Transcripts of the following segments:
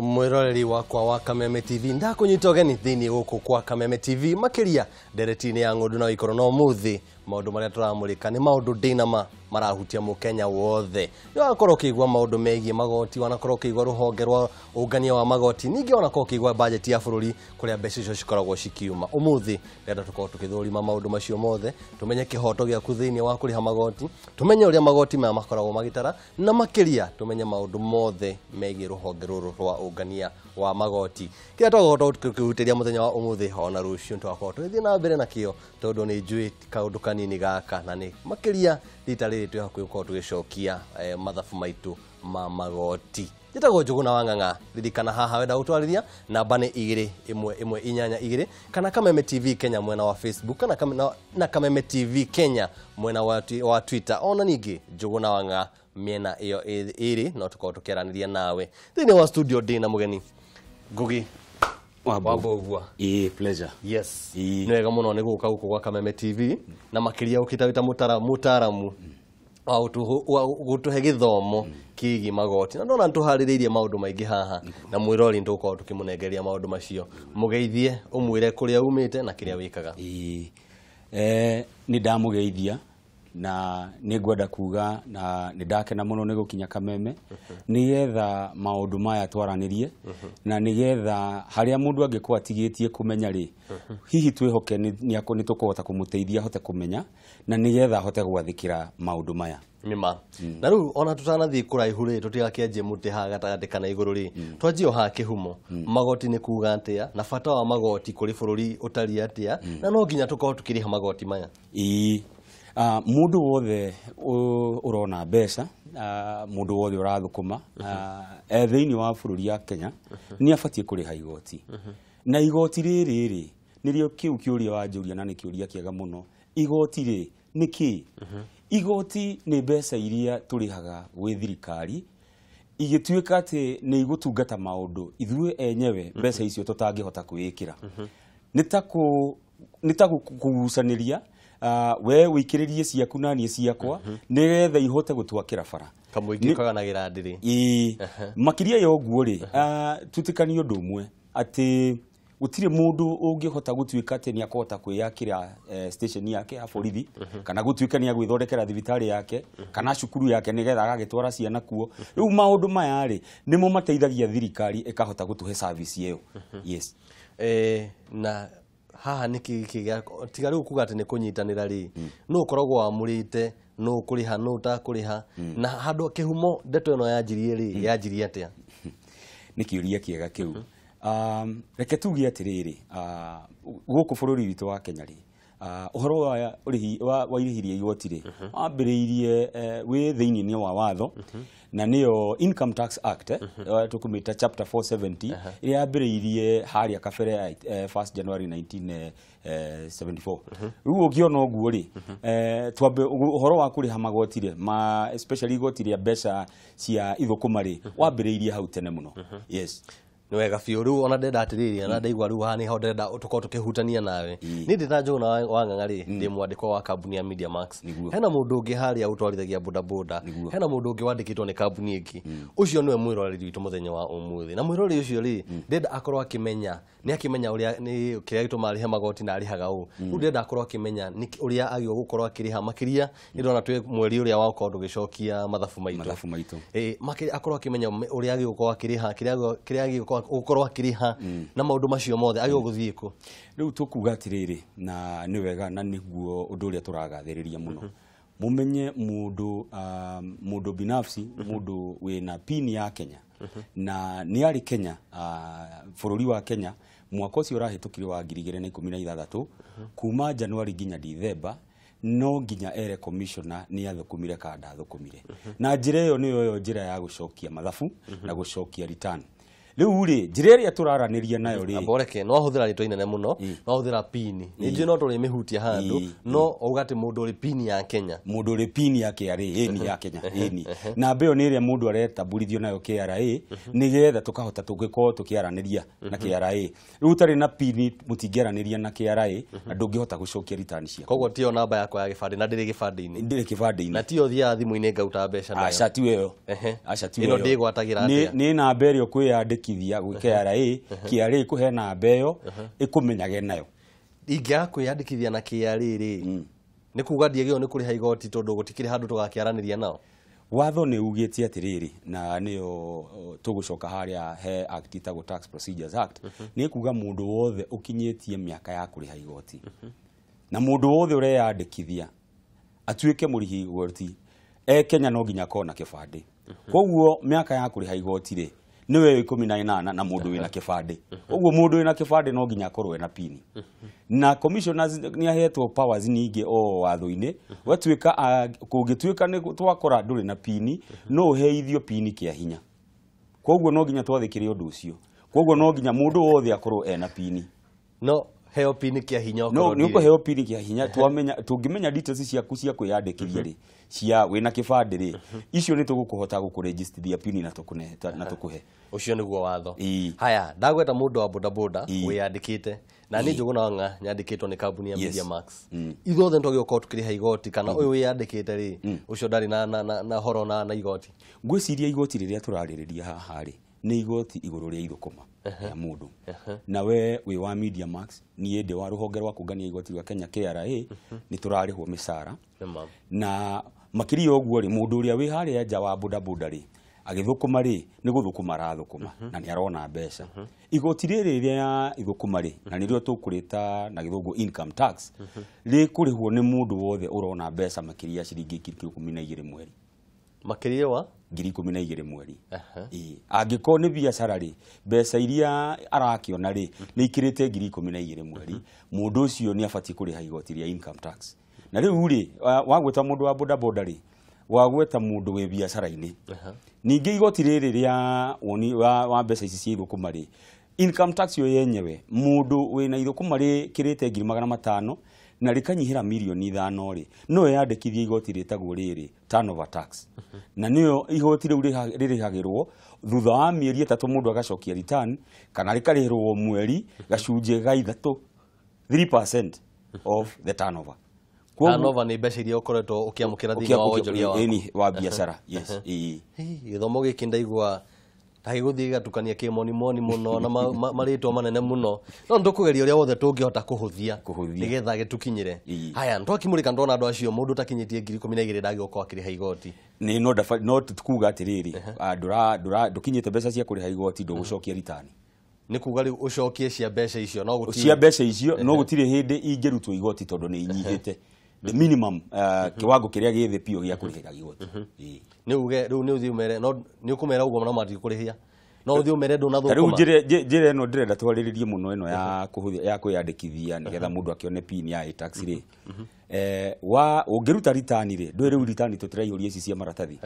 Mwiroreri wakwa wa Kameme TV ndakunyita ugeni thiini guku kwa Kameme TV makiria nderetini ya ngundu na ikoro no muthi maundu maria turamurika ni maundu ndinama marahutia mukenya wothe ni wakorwo kigwa maundu megie magoti wanakorwo kigwa ruhonge rwa ungania wa magoti ningi wanakorwo kigwa budget ya bururi kuria mbeca icio cikoragwo cikiuma umuthi ndenda tukorwo tukithurima maundu macio mothe tumenye kihoto gia kuthini wa kuriha magoti tumenye uria magoti maya makoragwo magitara na makiria tumenye maundu mothe megie ruhonge ruru rwa ungania wa magoti kira twagoto tukihutiria muthenya wa umuthi ona rucio twakorwo tuthii na mbere na kio tondu ni njui kaundu kanini gaka na ni makiria rita riri twi hakuhi gukorwo tugicokia mathabu maitu ma magoti Jitagwo Njuguna wa Ng'ang'a ririkana haha wenda gutwarithia namba ni 21182 kana Kameme TV Kenya mwena wa Facebook kana Kameme TV Kenya mwena wa Twitter ona ningi Njuguna wa Ng'ang'a miena iyo iri no tukorwo tukiaraniria nawe thini wa studio dina mugeni Ngugi Wambugua pleasure yes ni wega muno ni guka guku kwa Kameme TV na makiria ukitawita mutaramu gutuhe githomo kigi magoti na ndona ntuhaririirie maundu maingi haha na mwirori ntukorwo tukimunengeria maundu macio mugeithie umwire kuria umite na kiria wikaga ni ndamugeithia na ningwenda kuga na nindakena muno ni gukinya Kameme nigetha maundu maya twaranirie na nigetha haria mundu angikwa tigitie kumenya ri hihi twihoke ni tukuhota kumuteithia hote kumenya na nigetha hote gwathikira maundu maya nima na riu ona tutanathii kuraihu ri tutigakianjie muti ha gatagati kana iguru ri twanjio ha kihumo magoti ni kuga atia na bata wa magoti kuri bururi utari atia na no nginya tukorwo tukiriha magoti maya mundu wothe urona mbeca mundu wothe urathukuma thiini wa bururi ya Kenya ni abatie kuriha igoti na igoti riri nirio kiu kiuria wa njuria na ni kiuria kiega muno igoti ri niki igoti ni mbeca iria turihaga gwi thirikari igituika ati ni igutungata maundu ithue enyewe mbeca icio tutangihota kuikira nitakugucaniria we wikiririe ciaku na nie ciakwa nigetha ihote gutwakira bara kamuingi kaganagira ndiri makiria yo guo ri tutikani undu umwe ati gutire mundu ungihota gutuika ati ni akota kwiyakira station yake ya borithi kana gutuika ni agwithondekera thibitari yake kana cukuru yake nigetha agagitwara ciana kuo riu maundu maya ri nimo mateithagia thirikari ikahota gutuhe service iyo yes na haha niki tiga riu kuga ati ni kunyitanira ri no ukoragwo amurite no kuriha no utakuriha na handu kihumo ndeto ino yanjirie ri yanjirie atia ni kiuria kiega kiu reke tugie atiriri guku bururi witu wa Kenya ri uhoro wa irihirie igoti ri ambiriirie wi thiini ni wa watho na niyo Income Tax Act tukumita chapter 470 iria ambiriirie haria kabere 1st January 1974 riu ugiona oguo ri twambe uhoro wa kuriha magoti ri especially igoti ria mbeca cia ithukuma ri wambiriirie hau tene muno yes ni wega biu riu ona ndenda atiriria na ndaigwa riu hani ho ndenda tukorwo tukihutania nawe ni ndita Njuguna wa Ng'ang'a ri ndi mwandiko wa kambuni ya Media Max hena mundu ungi haria utwarithagia bodaboda hena mundu ungi wandikitwo ni kambuni ingi ucio niwe mwiroreri witu muthenya wa umuthi na mwiroreri ucio ri ndenda akorwo akimenya ni akimenya uria ni kiria gituma arihe magoti na arihaga u ndenda akorwo akimenya ni uria agio gukorwo akiriha makiria ndona twi mweri uria wa ukorwo tugicokia mathabu maitu makiria akorwo akimenya uria agio gukorwo akiriha kiria agio gukorwo akiriha na maundu macio mothe agio guthiiku riu tukuga atiriri na ni wega na niguo undu uria turagathiriria muno mumenye mundu binafsi mundu wina pin ya Kenya na ni ari Kenya bururi wa Kenya mwaka ucio urahitukire wa 2016 kuma January nginya December no nginya ere commissioner ni athukumire kada athukumire na njira iyo niyo njira ya gucokia mathabu na gucokia return riu ri njira iria turaraniria nayo ri aboreke no huthira rito inene muno no huthira pin ni no turi mihutia handu no ugati mundu uri pin ya Kenya mundu uri pin ya KRA ni ya Kenya ni na mbeo ni iria mundu aretabulithio nayo KRA nigetha tukahota tugikorwo tukiaraniria na KRA riu tari na pin mutingeraniria na KRA na ndungihota gucokia return cia koguo tio namba yakwa ya gibande na ndiri gibande-ini na tio thia thimu-ini ngauta mbeca nayo aca tiwe yo ino ndigwatagira atia ni namba irio kwiyandiki kwiyandikithia gwi KRA KRA ikuhe namba iyo ikumenyage nayo ingĩaga kwĩyandĩkithia na KRA rĩ nĩ kuga ndiagĩrĩirwo nĩ kũrĩha igoti tondũ gũtikĩrĩ handũ tũgakĩaranĩria nao. Watho nĩ ugĩte atĩrĩrĩ na nĩyo tũgũcoka harĩa he act itagwo Tax Procedures Act nĩ kuga mũndũ wothe ũkinyĩtie mĩaka ya kũrĩha igoti na mũndũ wothe ũreyandĩkithia atuĩke mũrĩhi igoti Kenya no nginya akorwo na kĩbandĩ. Koguo mĩaka ya kũrĩha igoti rĩ niwe 18 na mũndũ wĩna kĩbandĩ. Koguo mũndũ wĩna kĩbandĩ no nginya akorwo ena pin. Na commissioners nĩ ahetwo powers nyingĩ o watho-inĩ watuĩka kũngĩtuĩka nĩ twakora ndũrĩ na pin no ũheithio pin kĩa hinya. Koguo no nginya twathĩkĩre ũndũ ũcio. Koguo no nginya mũndũ wothe akorwo ena pin. No heo pin kĩa hinya no nĩ ũkũheo pin kĩa hinya twamenya tũngĩmenya details ciaku cia kwĩyandĩkithia rĩ cia wĩna kĩbandĩ rĩ icio nĩ tũgũkũhota gũkũregister pin na tũkũhe ucio nĩguo watho. Haya ndagweta mũndũ wa bodaboda wĩyandĩkĩte na nĩ Njũgũna Wang'a nyandĩkĩtwo nĩ kambuni ya Media Max ithuothe nĩtwagĩrĩirwo tũkĩrĩha igoti kana ũyũ wĩyandĩkĩte rĩ ucio ndarĩ na horo na igoti. Ngwĩciria igoti rĩrĩa tũrarĩrĩria haha rĩ nĩ igoti igũrũ rĩa ithũkũma ya mũndũ na we wĩ wa Media Max niĩ ndĩ wa rũhonge rwa kũngania igoti rwa Kenya KRA nĩ tũrarĩhwo mĩcara na makĩria ũguo rĩ mũndũ ũrĩa wĩ harĩa nja wa bodaboda rĩ agĩthũkũma rĩ nĩ gũthũkũma arathũkũma na nĩ arona mbeca. Igoti rĩrĩ rĩa ithũkũma rĩ na nĩrĩo tũkũrĩta na gĩthũngũ income tax rĩkũrĩhwo nĩ mũndũ wothe ũrona mbeca makĩria ciringi 12,000 mweri. Makĩria wa 12,000 mweri. Angĩkorwo nĩ biacara rĩ mbeca iria arakĩona rĩ nĩ ikĩrĩte 12,000 mweri mũndũ ũcio nĩ abatiĩ kũrĩha igoti rĩa income tax. Na rĩu rĩ wagweta mũndũ wa bodaboda rĩ wagweta mũndũ wĩ biacara-inĩ ningĩ igoti rĩrĩ rĩa woni wa mbeca ici cia ithũkũma rĩ income tax yo yenyewe mũndũ wĩna ithũkũma rĩ kĩrĩte 500,000 na rĩkanyihĩra milioni 5 rĩ no yandĩkithie igoti rĩtagwo rĩrĩ turnover tax na nĩyo igoti rĩu rĩrĩhagĩrwo thutha wa mĩeri 3 mũndũ agacokia return kana rĩkarĩhĩrwo mweri gacunjĩ ga 3% of the turnover. Turnover nĩ mbeca iria ũkoretwo ũkĩamũkĩra thĩinĩ wa wonjoria wa biacara. Yes. Gĩthomo gĩkĩ ndaigua ta gĩgũthiĩ gĩgatukania kĩmonimoni mũno na marĩtwa manene mũno no nĩtũkũgeria ũrĩa wothe tũngĩhota kũhũthia nĩgetha gĩtukinyĩre. Haya nĩtwakimũrĩka ndona andũ acio mũndũ ũtakinyĩtie 12,000 ndagĩũka akĩrĩha igoti no tukuga atĩrĩrĩ ndũkinyĩte mbeca cia kũrĩha igoti ndũgũcokia return. Nĩ kuga rĩu ũcokie cia mbeca icio no gũtirĩ hĩndĩ ingĩrutwo igoti tondũ nĩ inyihĩte the minimum kiwango kĩrĩa gĩthĩ pio gĩa kũrĩhĩra igoti. Nĩ uge rĩu nĩ ũthiĩ ũmere no nĩ ũkũmera ũguo no matigĩ kũrĩhia no ũthiĩ ũmere ndũnathũkũma. Rĩu njĩra ĩno ndĩrenda twarĩrĩrie mũno ĩno ya kwĩyandĩkithia nĩgetha mũndũ akĩone pin ya tax rĩ ũngĩruta return rĩ ndũĩ rĩu return tũtiraihũria ici cia maratathi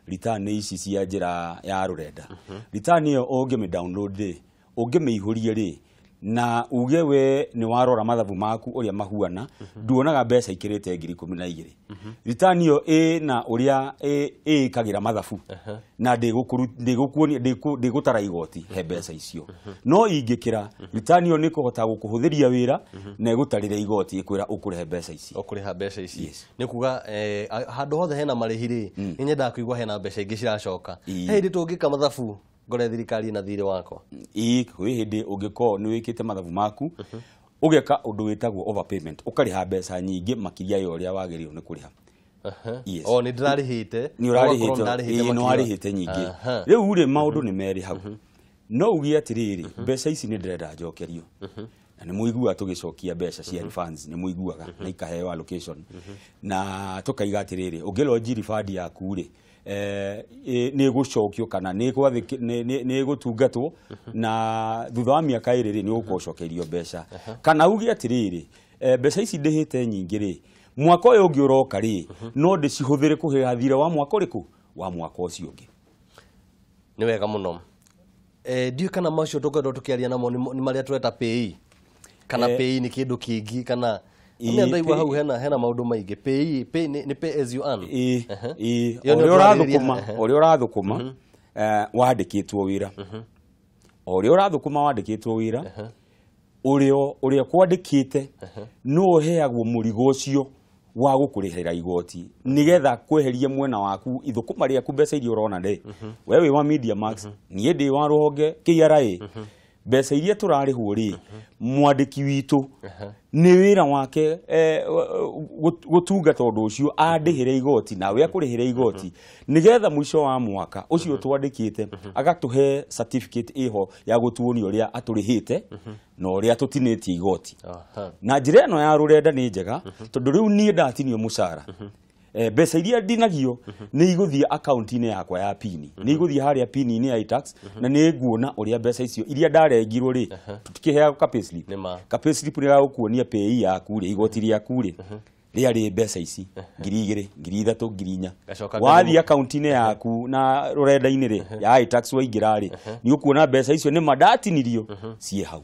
return ici cia njĩra ya rũrenda return ĩyo ũngĩmĩ download rĩ ũngĩmĩihũria rĩ na uge we nĩ warora mathabu maku ũrĩa mahuana nduonaga mbeca ikĩrĩte 12,000 return ĩyo na ũrĩa ĩkagĩra mathabu na ndĩgũtara igoti he mbeca icio no ingĩkĩra return ĩyo nĩ kũhota gũkũhũthĩria wĩra na ĩgũtarĩre igoti ĩkwĩra ũkũrĩhe mbeca ici. Nĩ kuga handũ hothe hena marĩhi rĩ nĩ nyendaga kũigua hena mbeca ingĩ ciracoka hĩndĩ tũngĩka mathabu ngore thirikari na thirĩ wakwa. Kwĩ hĩndĩ ũngĩkorwo nĩ wĩkĩte mathabu maku ũgeka ũndũ wĩtagwo overpayment ũkarĩha mbeca nyingĩ makĩria ya ũrĩa wagĩrĩirwo nĩ kũrĩha. Nĩ ndĩrarĩhĩte nĩ warĩhĩte nyingĩ rĩu rĩ maũndũ nĩ merĩ hau no ugie atĩrĩrĩ mbeca ici nĩ ndĩrenda njokerio na nĩ mũiguaga tũgĩcokia mbeca cia refunds nĩ mũiguaga na ikaheo allocation na tũkaiga atĩrĩrĩ ũngĩlonji refund yaku rĩ nĩ gũcokio kana nĩ gũtungatwo na thutha wa mĩaka 2 rĩ nĩ ũgũcokerio mbeca kana uge atĩrĩrĩ mbeca ici ndĩhĩte nyingĩ rĩ mwaka ũyũ ũngĩ ũroka rĩ no ndĩcihũthĩre kũhĩra thirĩ wa mwaka ũrĩkũ wa mwaka ũcio ũngĩ. Nĩ wega mũno ndiũ kana macio tũkwenda tũkĩaria namo nĩ marĩa tũreta pay kana pay nĩ kĩndũ kĩngĩ kana nĩ ndaigua hau hena maũndũ maingĩ pay nĩ pay as you earn. Ũrĩa ũrathũkũma wandĩkĩtwo wĩra ũrĩa ũrathũkũma wandĩkĩtwo wĩra ũrĩa kwandĩkĩte no ũheagwo mũrigo ũcio wa gukurihira igoti nigetha kweherie mwena waku ithukuma riaku mbeca iria urona de wewe wa Media Max nie ndi wa ruhonge KRA mbeca iria turarihwo ri mwandiki witu ni wira wake gutunga tondu ucio andihire igoti nawe akurihire igoti nigetha mwisho wa mwaka ucio twandikite agatuhe certificate iho ya gutuonio uria aturihite na uria tutinitie igoti na njira eno ya rurenda ni njega tondu riu nie ndatinio mucara mbeca iria ndinagio ni iguthie account-ini yakwa ya pini ni iguthie haria pini-ini ya iTax na ni nguona uria mbeca icio iria ndarengirwo ri tutikihea ka payslip ni gagukuonia pay yaku ri igoti riaku ri riari mbeca ici 2,000 3,000 4,000 wathi account-ini yaku na rurenda-ini ri ya iTax waingira ri ni ukuona mbeca icio ni mandatinirio cie hau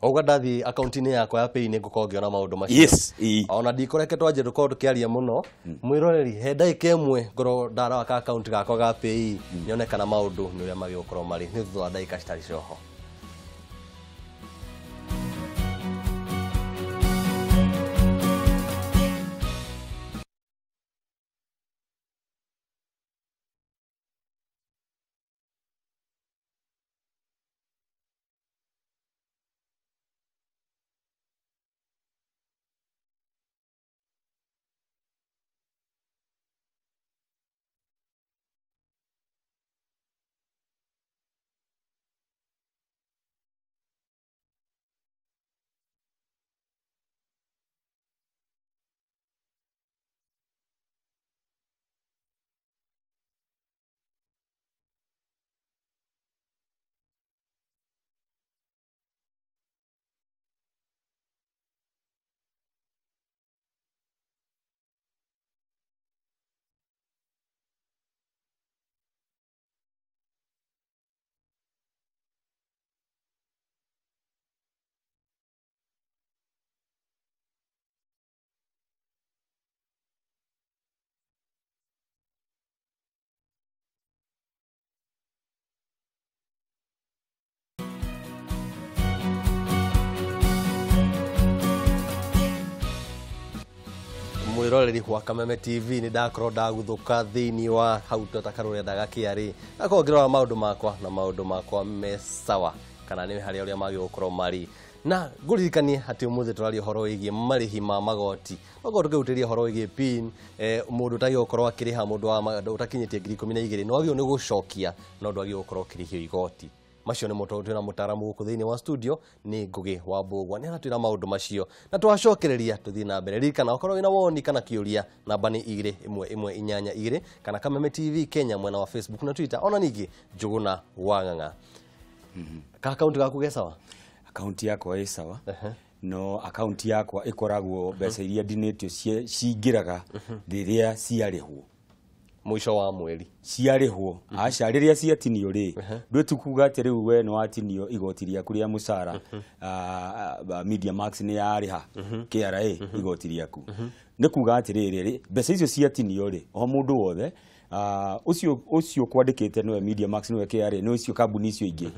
Oga ndathi account-ini yakwa ya pay ni ngukorwo ngiona maundu macio ona ndikoreke twaje dukorwo tukiaria muno mwiroreri he ndaika imwe ngoro ndara ka account gakwa ga pay nyone kana maundu ni uria magiokorwo mari ni thutha wa ndaika citari coho mwiroreri wa Kameme TV ni ndakorwo ndaguthuka thiini wa hau tutakarurenda gakiari akongirora maundu makwa me sawa kana ni hari uria magi gukorwo mari na nguririkanie ati umuthi turari horo igie marihi ma magoti ogo tukiutiria horo igie pin mundu tagi gukorwo akiriha mundu wa utakinyitie 12,000 no agio ni gucokia no ndu agio gukorwo kirihio igoti macio ni mutondu na mutaramu guku thiini wa studio ni Ngugi wa Mbugua ni aratwira maundu macio na twacokereria tuthii na mbere ririkana ukorwo wina woni kana kiuria namba ni 21182 kana Kameme TV Kenya mwena wa Facebook na Twitter ona ningi Njuguna Wang'ang'a ka account gaku ge sawa account yakwa ĩ sawa no account yakwa ikoragwo mbeca iria ndinĩtio cingiraga rĩrĩa ciarĩhwo mwisho wa mweri ciarĩhwo aca rĩrĩa ciatinio rĩ ndwe tukuga atĩ rĩu we nĩ watinio igoti rĩaku rĩa mũcara Media Max nĩ yarĩha KRA igoti rĩaku nĩ kuga atĩ rĩrĩ mbeca icio ciatinio rĩ o mũndũ wothe ucio kwandĩkĩte nĩwe Media Max nĩwe KRA nĩ ucio kambuni icio ingĩ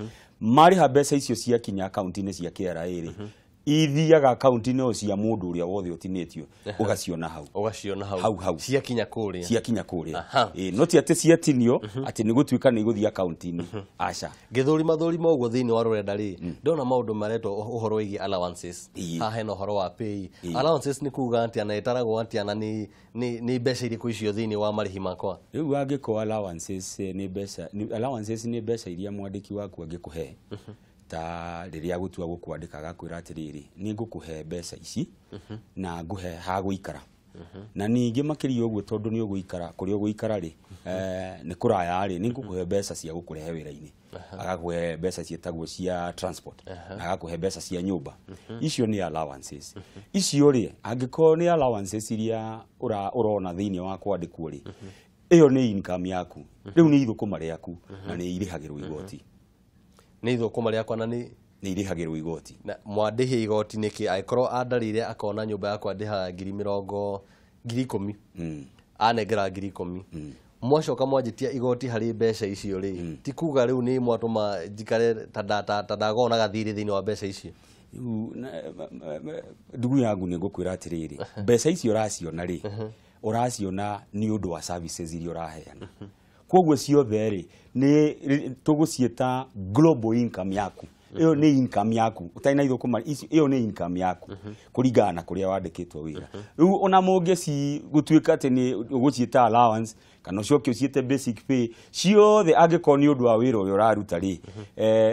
marĩha mbeca icio ciakinya account-inĩ cia KRA rĩ ithiaga account-inĩ o cia mũndũ ũrĩa wothe ũtinĩtio ugaciona hau ciakinya kũrĩa no ti atĩ ciatinio atĩ nĩ gũtuĩka nĩ igũthiĩ account-inĩ aca gĩthũrima ũguo thĩinĩ wa rũrenda rĩ ndona maũndũ maretwo ũhoro wĩgiĩ allowances haha hena ũhoro wa pay allowances nĩ kuga atĩ ana ĩtaragwo atĩ ana nĩ mbeca irĩkũ icio thĩinĩ wa marĩhi makwa rĩu angĩkorwo allowances nĩ mbeca iria mwandĩki waku angĩkũhe ta riria gutua gukwandika gakwira atiriri ni ngukuhe mbeca ici na nguhe ha guikara na ningi makiria uguo tondu ni uguikara kuri uguikara ri ni kuraya ri ni ngukuhe mbeca cia gukurehe wira-ini agakuhe mbeca cietagwo cia transport agakuhe mbeca cia nyumba icio ni allowances icio ri angiko ni allowances iria urona thiini wa kwandikwo ri iyo ni income yaku riu ni ithukuma riaku na ni irihagirwo igoti ni ithukuma riakwa na ni irihagirwo igoti na mwandihi igoti niki aikorwo andarire akona nyumba yakwa ndiha 10,000 anengera 10,000 mwacoka mwanjitia igoti hari mbeca icio ri ti kuga riu ni mwatuma njikare tandagona gathiri thiini wa mbeca icio ndugu yangu nĩ ngũkwĩra atĩrĩrĩ mbeca icio ũraciona rĩ ũraciona nĩ ũndũ wa services iria ũraheana koguo ciothe rĩ nĩ tũgũciĩta global income yaku iyo nĩ income yaku ũtarĩ na ithũkũma iyo nĩ income yaku kũringana na kũrĩa wandĩkĩtwo wĩra rĩu ona mũngĩci gũtuĩka atĩ nĩ ũgũciĩta allowance kana ũcoke ũciĩte basic pay ciothe angĩkorwo nĩ ũndũ wa wĩra ũrĩa ũraruta rĩ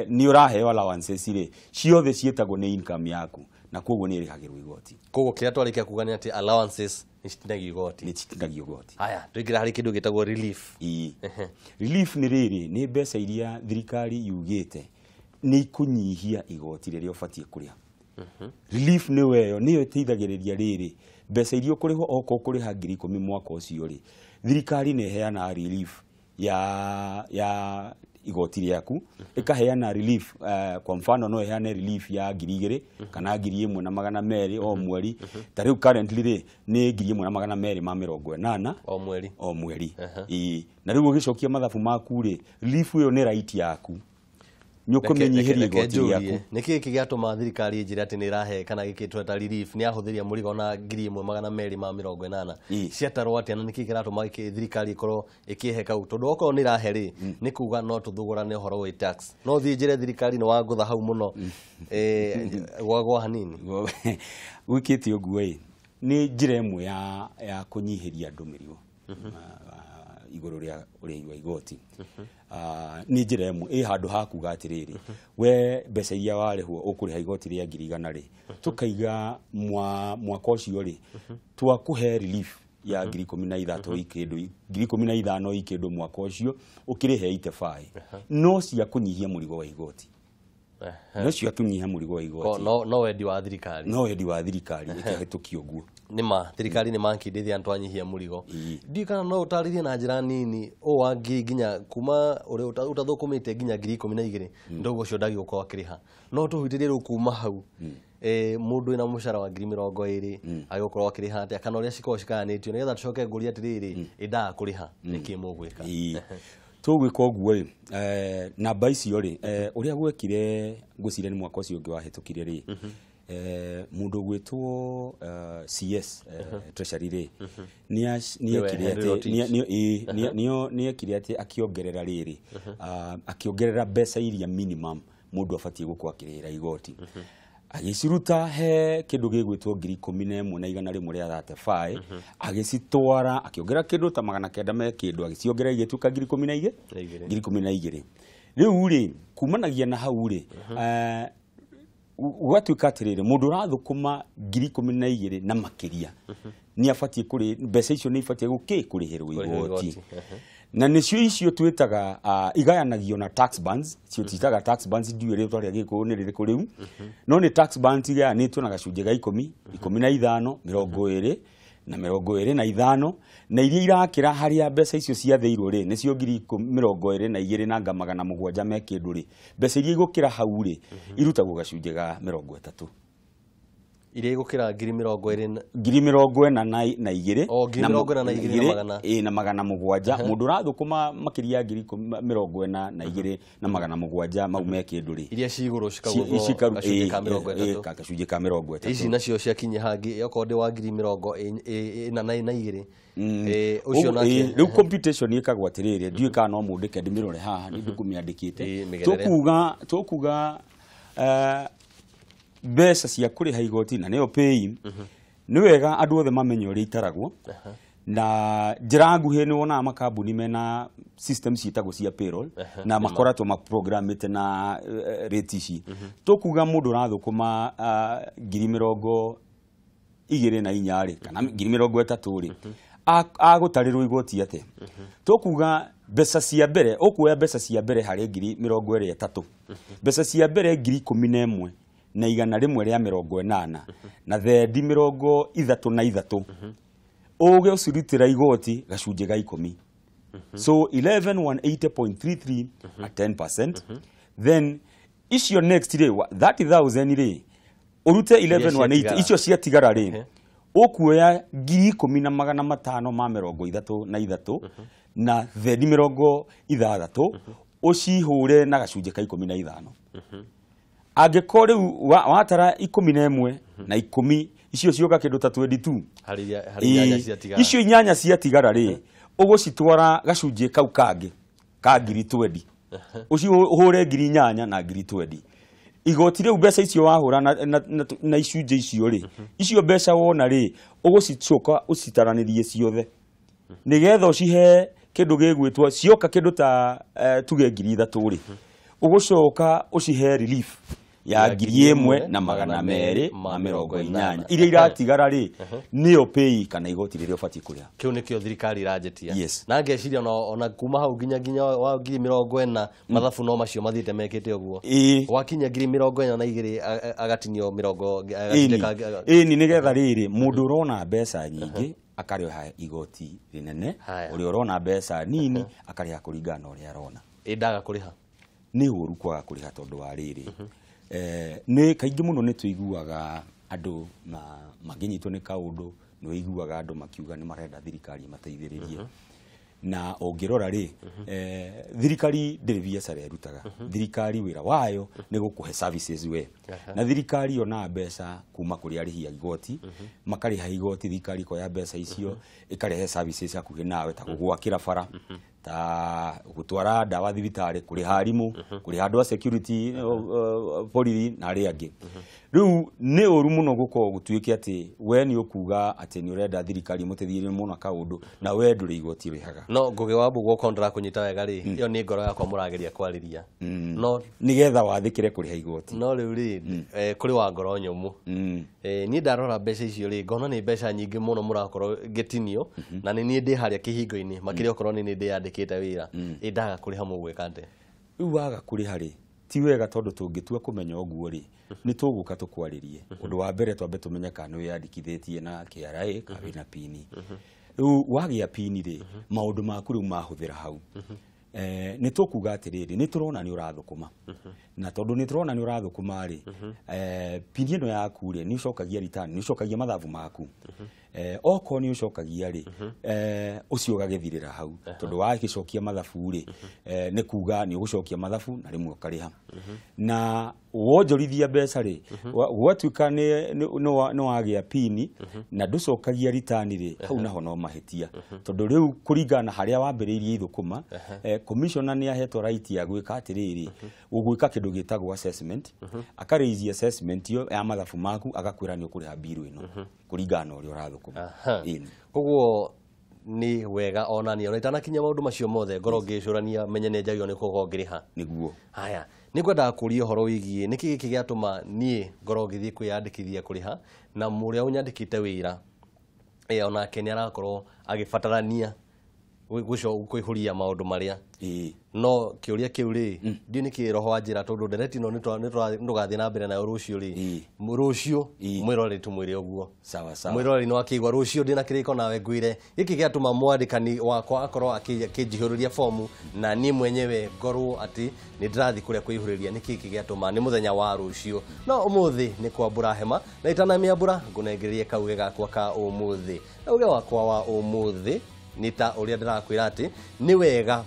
nĩ ũraheo allowances rĩ ciothe ciĩtagwo nĩ income yaku na koguo nĩ ĩrĩhagĩrwo igoti koguo kĩrĩa twarĩkia kuga nĩ atĩ allowances nĩ citinagio igoti nĩ citinagio igoti haya tũingĩra harĩ kĩndũ gĩtagwo relief relief nĩ rĩrĩ nĩ mbeca iria thirikari yugĩte nĩ ikũnyihia igoti rĩrĩa ũbatiĩ kũrĩha relief nĩ weyo nĩyo ĩteithagĩrĩria rĩrĩ mbeca iria ũkũrĩhwo oko ũkũrĩha 10,000 mwaka ũcio rĩ thirikari nĩ ĩheanaga relief ya igoti rĩaku ĩkaheana relief kwa mfano no ĩheane relief ya 2,000 kana 1,200 o mweri ta rĩu currently rĩ nĩ 1,280 o mweri na rĩu ũgĩcokia mathabu maku rĩ relief ĩyo nĩ right yaku nyũkũmenyiheria igoti rĩaku nĩkĩ gĩatũma thirikari njĩra atĩ nĩ ĩrahe kana gĩkĩtwo ta relief nĩ ahũthĩria mũrigo na 1,280 ciatarwo atĩa na nĩkĩ kĩratũma thirikari ĩkorwo ĩkĩhe kau tondũ okorwo nĩ ĩrahe rĩ nĩ kuga no tũthũgũrane ũhoro wĩ tax no thiĩ njĩre thirikari nĩ wagũtha hau mũno gwagwa hanini wĩkĩte ũguo ĩ nĩ njĩra ĩmwe ya kũnyihĩria andũ mĩrigo igũrũ rĩa ũrĩhi wa igoti nĩ njĩra ĩmwe ĩ handũ ha kuga atĩrĩrĩ we mbeca iria warĩhwo ũkũrĩha igoti rĩa 100 rĩ tũkaiga mwaka ũcio rĩ twakũhe relief ya 13,000 ikĩndũ 15,000 ikĩndũ mwaka ũcio ũkĩrĩhe 85 no cia kũnyihia mũrigo wa igoti no cia kũnyihia mũrigo wa igoti no wendi wa thirikari ĩkĩhĩtũkia ũguo nima thirikari nĩ mankindithia antu anyihia mũrigo ndi kana no ũtarĩrie na njĩra nini o wa ngiri nginya kuma ũrĩa utathũkũmĩte nginya 12,000 ndogo cio ndagi gũkorwo akĩrĩha no tũhutĩrie rĩu kuma hau mũndũ ena mũcara wa 20,000 agĩkorwo akĩrĩha atĩa kana ũrĩa cikorwo cikayanĩtio nĩgetha tũcoke ngũria atĩrĩrĩ ĩndaga kũrĩha nĩkĩ mũgwĩka tũgwĩka ũguo namba icio rĩ ũrĩa gwekire ngwĩciria nĩ mwaka ũcio ũngĩ wahĩtũkire rĩ mundu gwitwo CS treasury rĩ nĩekire atĩ akiongerera rĩrĩ akiongerera mbeca iria minimum mundu abatie gũkorwo akĩrĩhĩra igoti agĩciruta he kĩndũ gĩgwĩtwo 11,100 rĩa 35 agĩcitwara akĩongerera kĩndũ ta 900 me kĩndũ agĩciongerera igĩtuĩka 12,000 rĩu rĩ kumanagia na hau rĩ ũgatuĩka atĩrĩrĩ mũndũ ũrathũkũma 12,000 na makĩria nĩ abatie kũrĩ mbeca icio nĩ ibatie kũrĩhĩrwo igoti na nĩcio icio twĩtaga igayanagio na tax bands cio twĩtaga tax bands ndiũ rĩu twarĩa gĩkũ nĩ rĩrĩkũ rĩu no nĩ tax bands igayanĩtwo na gacunjĩ ga 10, 15, 20 na 25 na iria irakĩra harĩa mbeca icio ciathĩirwo rĩ nĩcio 22 na 700 me kĩndũ rĩ mbeca iria igũkĩra hau rĩ irutagwo gacunjĩ ga 30 iria igũkĩra 20,000 na 700 mũndũ ũrathũkũma makĩria 42 na 700 mau me kĩndũ rĩ iria cigũrũ cikagwo gacunjĩ ka 30 ici nacio ciakinya hangi okorwo ndĩ wa 20,000 ucio nake rĩu computation ĩkagwo atĩrĩrĩ ndiũĩ kana no mũndĩke ndĩmĩrore haha nĩ ndĩkũmĩandĩkĩte tũkuga mbeca cia kũrĩha igoti na nĩyo pay nĩ wega andũ othe mamenye ũrĩa itaragwo na njĩra nguhĩ nĩ wonaga makambuni mena system ciĩtagwo cia payroll na makoratwo maprogramĩte na rate ici tũkuga mũndũ ũrathũkũma 20,024 rĩ kana 30,000 rĩ agũtarĩrwo igoti atĩ tũkuga mbeca cia mbere ũkuoya mbeca cia mbere harĩ 23,000 mbeca cia mbere 11,000 na 180 na thendi 33 ũge ũcirutĩra igoti gacunjĩ ga 10 so 11,180.33 at 10% then icio next rĩ 30,000 rĩ urute 11,180 icio ciatigara rĩ ũkuoya 10,533 na thendi 60 ũcihũre na gacunjĩ ka 15 angĩkorwo rĩu watara 11 na 10 icio cioka kĩndũ ta 22 hari nyanya ciatigara icio inyanya ciatigara rĩ ũgũcitwara gacunjĩ kau kangĩ ka ngiri 20 ucio ũhũre ngiri nyanya na ngiri 20 igoti rĩu mbeca icio wahũra na icunjĩ icio rĩ icio mbeca wona rĩ ũgũcicoka ũcitaranĩrie ciothe nĩgetha ũcihe kĩndũ gĩgwĩtwo cioka kĩndũ ta tuge ngiri 3 rĩ ũgũcoka ũcihe relief ya ngiri 1,280 iria iratigara rĩ nĩyo pay kana igoti rĩrĩa ũbatiĩ kũrĩha kiu nikio thirikari irajetia Yes. na ngeciria ona kuma hau nginya wa ngiri 40 mathabu no macio mathiĩte mekĩte ũguo wakinya ngiri 42 agatinio 40 ni nĩgetha rĩrĩ mũndũ ũrona mbeca nyingĩ akarĩha igoti rĩnene ũrĩa ũrona mbeca nini akarĩha kũringana na ũrĩa arona ndaga kũrĩha nĩ ũru kwaga kũrĩha tondũ wa rĩrĩ nĩ kaingĩ mũno nĩ tũiguaga andũ mangĩnyitwo nĩ kaũndũ nĩ ũiguaga andũ makiuga nĩ marenda thirikari mateithĩrĩrie na ũngĩrora rĩ thirikari ndĩrĩ biacara ĩrutaga thirikari wĩra wayo nĩ gũkũhe services we na thirikari yona mbeca kuma kũrĩ arĩhi a igoti makarĩha igoti thirikari ikoya mbeca icio ĩkarehe services hakuhĩ nawe ta gũgwakĩra bara ta gũtwara ndawa thibitarĩ kũrĩha arimũ kũrĩha andũ a security borithi na arĩa angĩ rĩu nĩ ũru mũno gũkorwo gũtuĩke atĩ we nĩ ũkuga atĩ nĩ ũrenda thirikari mũteithĩrĩrie mũno kaũndũ na we ndũrĩ igoti rĩhaga no ngũgĩ wa mbũgũ okorwo ndĩrakũnyita wega rĩ ĩyo nĩ ngoro yakwa mũrageria kwarĩria no nĩgetha wathĩkĩre kũrĩha igoti no rĩu rĩ kũrĩ wa ngoro nyũmũ niĩ ndarora mbeca icio rĩ ngona nĩ mbeca nyingĩ mũno mũrakorwo gĩtinio na nĩ niĩ ndĩ harĩa kĩhingo-inĩ makĩria okorwo nĩ ndĩyandĩkĩte wĩra ndaga kũrĩha mũgwĩka atĩa rĩu waga kũrĩha rĩ ti wega tondũ tũngĩtua kũmenya ũguo rĩ nĩ tũgũka tũkwarĩrie ũndũ wa mbere twambe tũmenye kana nĩ wĩyandĩkithĩtie na KRA kana wĩna pini rĩu wagĩa pini rĩ maũndũ maku rĩu mahũthĩra hau nĩ tũkuga atĩrĩrĩ nĩ tũrona nĩ ũrathũkũma na tondũ nĩ tũrona nĩ ũrathũkũma rĩ pini ĩno yaku rĩ nĩ ũcokagia return nĩ ũcokagia mathabu maku okorwo nĩ ũcokagia rĩ ũcio ũgagĩthirĩra hau tondũ wagĩcokia mathabu rĩ nĩ kuga nĩ ũgũcokia mathabu na rĩmwe ũkarĩha na wonjorithia mbeca rĩ gwatuĩka nĩ wagĩa pini na ndũcokagia return rĩ hau naho no mahĩtia tondũ rĩu kũringana na harĩa wambĩrĩirie ithũkũma commissioner nĩ ahetwo right ya gwĩka atĩrĩrĩ ũgwĩka kĩndũ gĩtagwo assessment akareizia assessment iyo ya mathabu maku agakwĩra nĩ ũkũrĩha bill ĩno kũringana na ũrĩa ũrathũkũma koguo nĩ wega onania ona itanakinya maũndũ macio mothe ngoro ngĩcũrania menye nĩ njagĩrĩirwo nĩ kũgoo ngĩrĩha nĩguo haya nĩ ngwendaga kũria ũhoro wĩgiĩ nĩkĩ gĩkĩ gĩatũma niĩ ngoro ngĩthiĩ kwĩyandĩkithia kũrĩha na mũrĩa ũnyandĩkĩte wĩra onake nĩ arakorwo agĩbatarania kwĩhũria maũndũ marĩa no kĩũria kĩu rĩ ndiũ nĩ kĩroho wa njĩra tondũ ndereti ĩno nĩtũgathiĩ na mbere nayo rũciũ rĩ rũciũ mwĩrore tũmwĩre ũguo mwĩrore nĩ wakĩigua rũciũ ndĩna kĩrĩko nawe ngwĩre gĩkĩ gĩatũma mwandĩkani wakwa akorwo akĩnjihũrĩria fomu na niĩ mwenyewe ngorwo atĩ nĩ ndĩrathiĩ kũrĩa kwĩihũrĩria nĩ kĩkĩ gĩatũma nĩ mũthenya wa rũciũ no ũmũthĩ nĩ kwambũra hema na itanamĩambũra ngũnengererie kauge gakwa ka ũmũthĩ kauge wakwa wa ũmũthĩ nĩ ta ũrĩa ndĩrakwĩra atĩ nĩ wega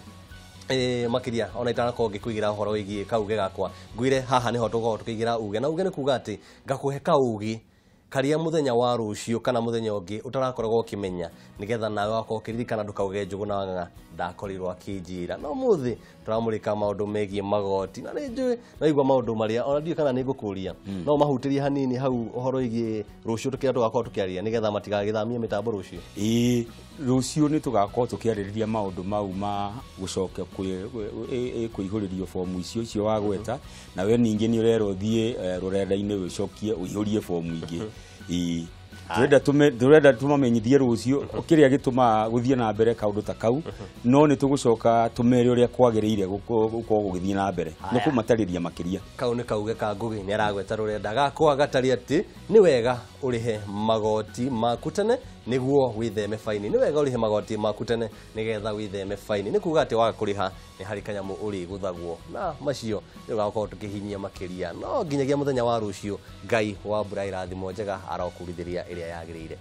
makiria ona itanakorwo ngĩkũigĩra ũhoro wĩgiĩ kauge gakwa ngwĩre haha nĩho tũkoragwo tũkĩigĩra uge na uge nĩ kuga atĩ ngakũhe kauge karĩa mũthenya wa rũciũ kana mũthenya ũngĩ ũtarakoragwo ũkĩmenya nĩgetha nawe wakorwo ũkĩririkana ndũkauge njũgũ na wang'ang'a ndakorirwo akĩnjĩra no mũthĩ tũramũrĩka maũndũ megiĩ magoti na nĩ njũĩ naigua maũndũ marĩa ona ndiũĩ kana nĩ ngũkũria no mahutĩrie hanini hau ũhoro wĩgiĩ rũciũ tũkĩrĩa tũgakorwo tũkĩarĩria nĩgetha matigagĩthamie mĩtambo rũciũ rũciũ nĩ tũgakorwo tũkĩarĩrĩria maũndũ mau ma gũcokia kũihũrĩrio fomu icio wagweta na we ningĩ nĩ ũrerwo thiĩ rũrenda-inĩ wĩcokie ũihũrie fomu ingĩ turenda tumamenyithie rũciũ kĩrĩa gĩtũmaga gũthiĩ na mbere kaũndũ ta kau no nĩ tũgũcoka tũmere ũrĩa kwagĩrĩire gũkorwo gũgĩthiĩ na mbere nĩ kũmatarĩria makĩria kau nĩ kauge ka Ngũgĩ nĩ aragweta rũrenda gakwa gatari atĩ nĩ wega ũrĩhe magoti maku tene nĩguo wĩtheme faini nĩ wega ũrĩhe magoti maku tene nĩgetha wĩtheme faini nĩ kuga atĩ waga kũrĩha nĩ harĩ kanyamũ ũrĩgũthagwo na macio nĩ ũgakorwo tũkĩhinyia makĩria no nginyagia mũthenya wa rũciũ Ngai wa mbura irathimo njega arokurithĩria ĩrĩa yagĩrĩire.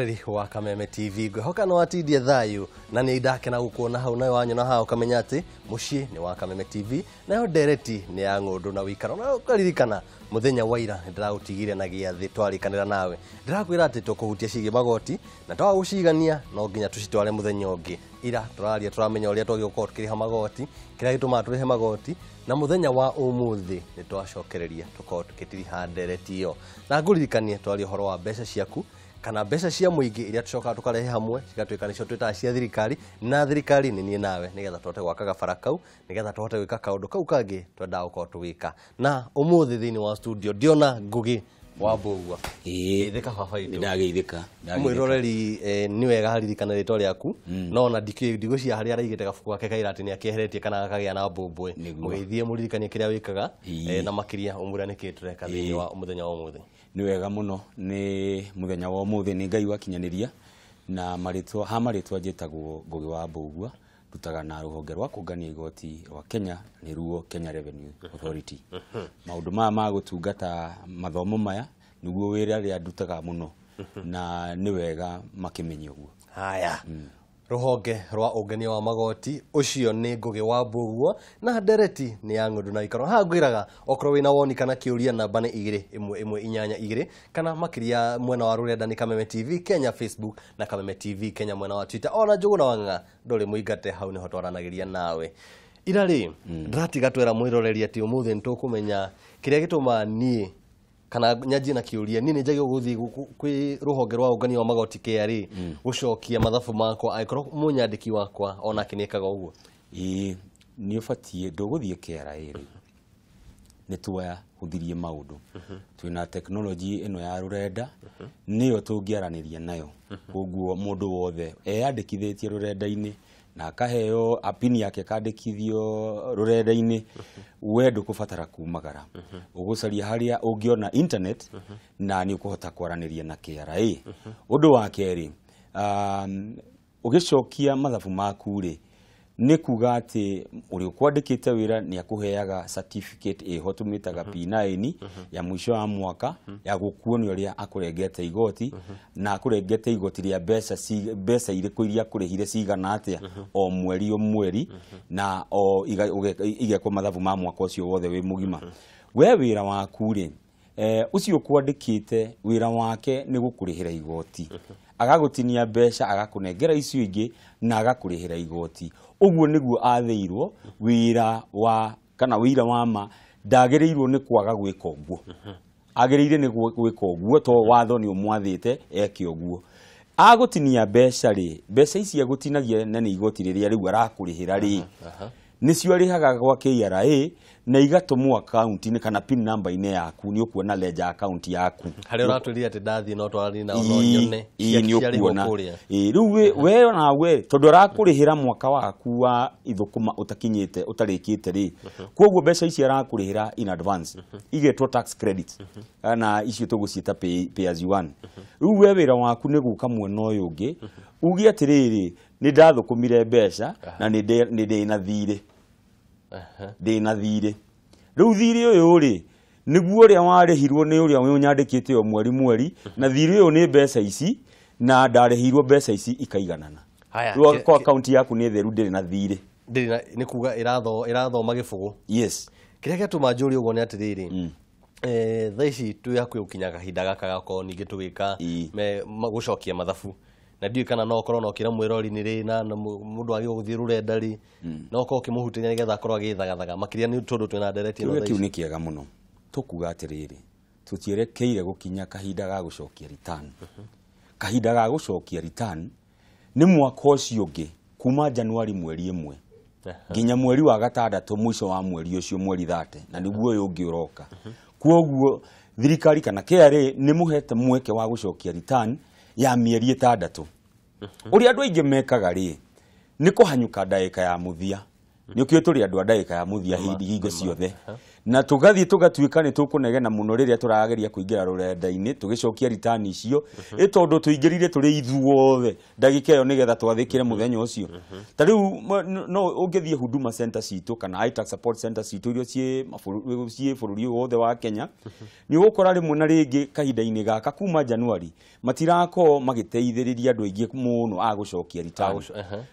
mwongereri wa Kameme TV ngwihoka no atindie thayu na ni ndakena gukuona hau nayo wanyu na hao kamenya ati mucii ni wa Kameme TV nayo ndereti ni ya ngundu na wikaro na ukaririkana muthenya wa ira ndiragutigire na giathi twarikanira nawe ndirakwira ati tukuhutia cigi magoti na twa gucigania no nginya tucitware muthenya ungi ira turaria turamenya uria twagioka tukiriha magoti kira gituma turihe magoti na muthenya wa umuthi ni twacokereria tukorwo tukitiriha ndereti yo na nguririkanie twari horo wa mbeca ciaku kana mbeca cia muingi iria tucoka tukarehe hamwe cigatuika nicio twita cia thirikari na thirikari ni nie nawe nigetha twote gwakaga barakau nigetha twote gwika kaundu kau kangi twenda gukorwo tugika na umuthi thiini wa studio ndiona Ngugi wa Mbugua thika baba itu ndageithika mwiroreri ni wega haririkana ritwa riaku no na ndigucia haria araigite gabuku gake kaira ati ni akieheretie kana akagia na Mbumbwe mugeithie muririkanie kiria wikaga na makiria umuria niki tureka thiini wa muthenya wa umuthi ni wega muno ni muthenya wa umuthi ni Ngai wakinyaniria na maritwa njitagwo Ngugi wa Mbugua dutaga na ruhonge rwa kungania igoti wa Kenya ni ruo Kenya Revenue Authority maundu ma gutungata mathomo maya niguo wira ria dutaga muno na ni wega makimenye uguo haya ruhonge rwa ungania wa magoti ucio ni Ngugi wa Mbugua na ndereti ni ya ngundu na ikaro ha ngwiraga okro wina woni kana kiuria namba ni 2 kana makiria mwena wa rurenda ni Kameme TV Kenya Facebook na Kameme TV Kenya mwena wa Twitter ona Njuguna Wanga nduri muingate hau ni hotwaranagiria nawe irari ndratiga twera mwiroreri ati umuthi ntukumenya kiria gituma nie kana nyaji na kiuria nini njagio guthi kwi ruhonge rwa ungania wa magoti KRA gucokia mathabu makwa aikoro munyandiki wakwa ona kinikaga uguo ni ufatie nduguthie KRA ni tuya huthirie maundu twina technology ino ya rurenda niyo tungiaraniria nayo uguo mundu wothe eyandikithitie rurenda-ini na akaheo apini yake kandikithio rurenda-ini wendu kubatara kumagara ugucaria haria ungiona internet na ni ukuhota kwaraniria na KRA undu wa keri ugicokia mathabu maku ri ni kuga ati uri ukwandikite wira ni akuheaga certificate hotumitaga P9 ya mwisho wa mwaka ya gukuonio ria akurengete igoti na akurengete igoti ria mbeca iriku iria kurihire cigana atia o mweri na o igekwo mathabu ma mwaka ucio wothe wi mugima we wira waku ri ucio kwandikite wira wake ni gukurihira igoti agagutinia mbeca agakunengera icio ingi na agakurihira igoti uguo niguo atheirwo wira wa kana wira wa ma ndagereirwo ni kwaga gwika uguo agereire ni gwika uguo to watho ni umwathite eke uguo agutinia mbeca ri mbeca ici agutinagia na ni igoti riria riu arakurihira ri nicio arihaga gwa KRA na igatumwo account-ini kana pin number ine yaku ni ukuona ledger account yaku hari uratwiri ati ndathi no twari na ono nyone ni ukuona riu we nawe tondu arakurihira mwaka waku wa ithukuma utakinyite utarikite ri koguo mbeca ici arakurihira in advance igetwo tax credit na icio tuguciita pay as you earn riu we wira waku ni guka mwena uyu ungi ugi atiriri ni ndathukumire mbeca na ni ndina thire ndina thire riu thire uyu ri niguo ria warihirwo ni uria unyandikite o mweri na thire uyu ni mbeca ici na ndarihirwo mbeca ici ikaiganana riu kwa account yaku ni theru ndiri na thire ndiri ni kuga irathoma gibugu yes kiria gituma njuri uguo ni atiriri thaici tu yakwi ukinya kahinda gaka gako ningi tugika gucokia mathabu na ndiu kana no korwo no kira mwirori ni ri na mundu agi guthie rurenda ri no korwo kimuhutiria nigetha korwo agithagathaga makiria ni tondu twina ndereti no kiu ni kiega muno tukuga atiriri tutierekeire gukinya kahinda ga gucokia return kahinda ga gucokia return ni mwaka ucio ungi kuma Januari mweri 1 nginya mweri wa gatandatu mwisho wa mweri ucio mweri 30 na niguo uyu ungi uroka kwoguo thirikari kana KRA ni muhete mweke wa gucokia return ya mieri 6 uri andu aingi mekaga ri ni kuhanyuka ndaika ya muthia nä å kä tå rä andå a ndagä ya må thia hingo ciothe na tå gathiä tå gatuä nä tå kå negena må no rä rä a tå rageria kå ingä ra rå renda-inä tå gä cokia ritani icio ä tondå tå ingä rire tå rä ithuothe ndagä ka ä yo nä getha twathä kä re må thenya å cio ta rä u no å ngä thiä Huduma Center citå kana iTax Support Center citå iria ciä bå rå ri wothe wa Kenya nä å gå kora rä mwe na rä ngä kahinda-inä gaka kuma Januari matirakorwo magä teithä rä ria andå aingä må no a gå cokia ritani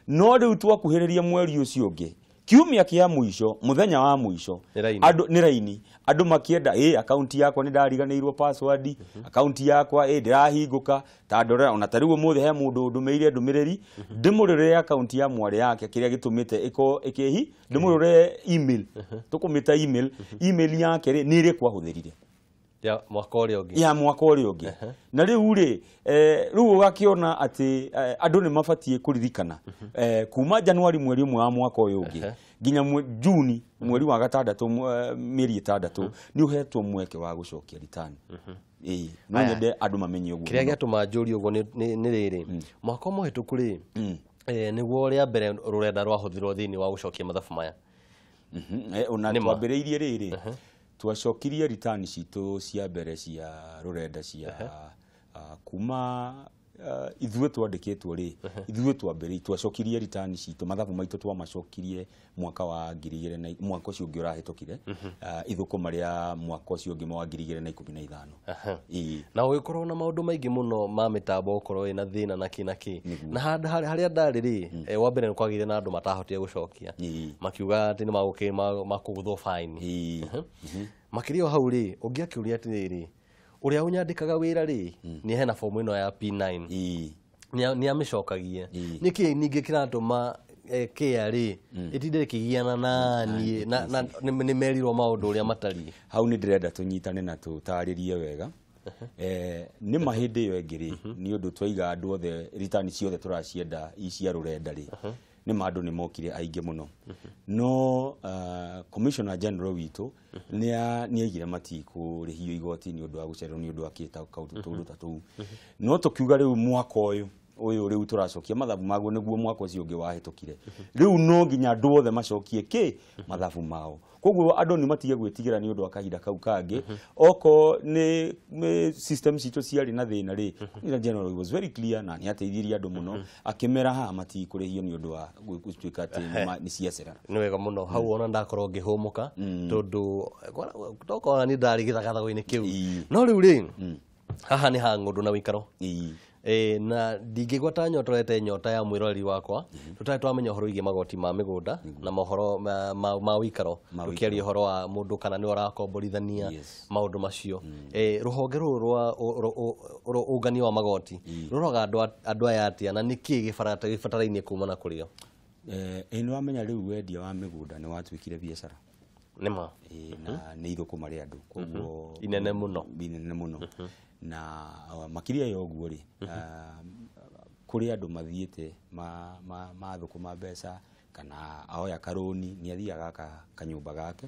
no rä u twakuhä rä ria mweri å cio å ngä kiumia kia muico muthenya wa muico andu ni raini andu makienda akaunti yakwa ni ndariganirwo password akaunti yakwa ndirahinguka ta ndorera ona tariu umuthe he mundu ndumeire ndumiriri ndimurire akaunti ya mwari yake kiria gitumite ikihi ndimurire email tukumita email yake ri ni ri kwahuthirire ya mwaka ũrĩa ũngĩ na rĩu rĩ rĩu ũgakiona atĩ andũ nĩ mabatie kũririkana kuma Januari mweri ũmwe wa mwaka ũyũ ũngĩ nginya Juni mweri wa gatandatũ mĩeri ĩtandatũ nĩ ũhetwo mweke wa gũcokia ritani no nyende andũ mamenye ũguo kĩrĩa gĩatũma njũrie ũguo nĩ rĩrĩ mwaka mũhĩtũku rĩ nĩguo rĩa mbere rũrenda rwahũthĩrwo thĩinĩ wa gũcokia mathabu maya ona twambĩrĩirie rĩrĩ twacokirie ritani citå cia mbere cia rurenda cia kuma ithuĩ twandĩkĩtwo rĩ ithuĩ twambĩrĩirie twacokirie ritani citå mathabu maitũ twamacokirie mwaka wa 2000 mwaka ũcio ũngĩ ũrahĩtũkire ithũkũma rĩa mwaka ũcio ũngĩ wa 2015 na ũgĩkorwo na maũndũ maingĩ mũno ma mĩtambo ũkorwo ĩna thĩna na kĩ na harĩa ndarĩ rĩ wa mbere nĩ kwagĩire na andũ matahotire gũcokia makiuga atĩ nĩ makũgũthwo fine makĩria hau rĩ ũngĩakĩũria atĩrĩrĩ ũrĩa ũnyandĩkaga wĩra rĩ nĩ hena fomu ĩno ya P9 nĩ amĩcokagia nĩkĩ ningĩ kĩratũma KRA ĩtinde ĩkĩgiana naniĩ na nĩ merirwo maũndũ ũrĩa matariĩ hau nĩ ndĩrenda tũnyitane na tũtarĩrie wega nĩ mahĩndĩ ĩyo ĩngĩ rĩ nĩ ũndũ twaiga andũ othe ritani ciothe tũracienda cia rũrenda rĩ nĩ mandũ nĩ mokire aingĩ mũno no Commissioner General witũ nĩ aigire matikũrĩhio igoti nĩ ũndũ wa gũcererwo nĩ ũndũ wa tũndũ ta tũu no tũkiuga rĩu mwaka ũyũ rĩu tũracokia mathabu maguo nĩguo mwaka ũcio ũngĩ wahĩtũkire rĩu no nginya andũ othe macokie mathabu mao koguo andũ nĩ matige gwĩtigĩra nĩ ũndũ wa kahinda kau kangĩ oko nĩ system citũ ciarĩ na thĩna rĩ General was very clear na nĩ ateithirie andũ mũno akĩmera haha matikũrĩhio nĩ ũndũ wa gũtuĩka atĩ nĩ ciacera nĩ wega mũno hau ona ndakorwo ngĩhũmũka tondũ tokorwo nĩ ndarĩ gĩthagathago-inĩ kĩu no rĩu rĩ haha nĩ ha ng'ũndũ na wĩikaro na ndingĩgwa ta nyotorete nyota ya mwĩroreri wakwa tũtarĩ twamenya ũhoro wĩgiĩ magoti ma mĩgũnda na mohoro ma wĩikaro tũkĩaria ũhoro wa mũndũ kana nĩ ũrakomborithania maũndũ macio rũhonge rũrũ rwa ũngania wa magoti rũroraga andũ aya atĩa na nĩkĩ gĩbatarainie kumana kũrĩo nĩ wamenya rĩu wendia wa mĩgũnda nĩ watuĩkire biacara nĩma na nĩ ithũkũma rĩa andũ koguo inene mũno na makiria ya ũguo rĩ kũrĩ andũ mathiĩte mathũkũma mbeca kana aoya karũni nĩ athiaga kanyũmba gake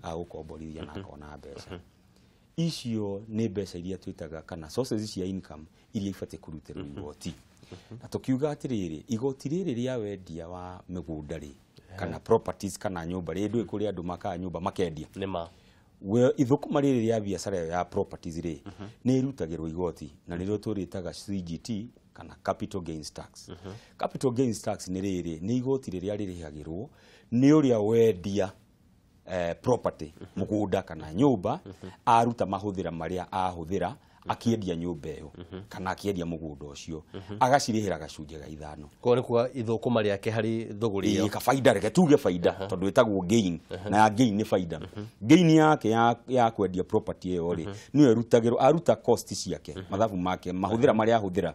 agũkomborithia na akona mbeca icio nĩ mbeca iria twĩtaga kana sources cia income iria ibatiĩ kũrutĩrwo igoti na tũkiuga atĩrĩrĩ igoti rĩrĩ rĩa wendia wa mĩgũnda rĩ kana properties kana nyũmba rĩ ndũĩ kũrĩ andũ makaga nyũmba makendia nĩma ithũkũma rĩrĩ rĩa biacara ya properties rĩ nĩ irutagĩrwo igoti na nĩrĩo tũrĩtaga CGT kana capital gains tax capital gains tax nĩ rĩrĩ nĩ igoti rĩrĩa rĩrĩhagĩrwo nĩ ũrĩa wendia property mũgũnda kana nyũmba aruta mahũthĩra marĩa ahũthĩra akiendia nyũmba ĩyo kana akiendia mũgũnda ũcio agacirĩhĩra gacunjĩ ga 5 kwa nĩ kuga ithũkũma rĩake harĩ thũgũrĩ ĩyo ka faida reke tuge faida tondũ ĩtagwo gain na ya gain nĩ faida gain yake ya kwendia property ĩyo rĩ nĩyo ĩrutagĩrwo aruta cost ciake mathabu make mahũthĩra marĩa ahũthĩra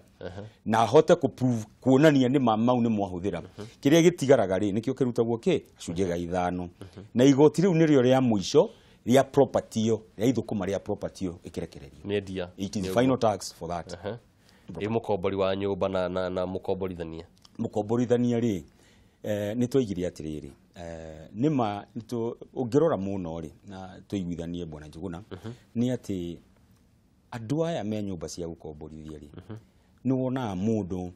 na ahote ku-prove kuonania nĩ mau nĩ mwahũthĩra kĩrĩa gĩtigaraga rĩ nĩkĩo kĩrutagwo gacunjĩ ga 5 na igoti rĩu nĩrĩo rĩa mũico ria property yo ya ithũkũma ria property yo ikirekererio media it is the final tax for that mũkombori wa nyũmba na mũkomborithania rĩ nĩ twaigire atĩrĩrĩ nĩma ũngĩrora mũno rĩ na tũiguithanie bwana Njuguna nĩ atĩ andũ aya me nyũmba cia gũkomborithia rĩ nĩ wonaga mũndũ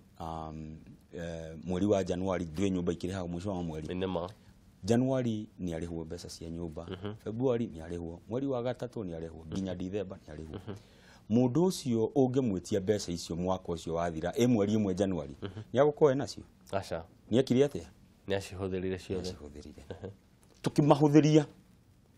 mweri wa Januari ndwe nyũmba ikĩrĩhaga mũico wa mweri Januari ni arĩhwo mbeca cia nyũmba, February ni arĩhwo, mweri wa gatatũ ni arĩhwo, nginya December ni arĩhwo. Mũndũ ũcio ũngĩmwĩtia mbeca icio mwaka ũcio wathira mweri ĩmwe Januari ni agũkorwo nacio. Aca. Ni ekire atĩa? Ni acihũthĩrire ciothe. Tukimahũthĩria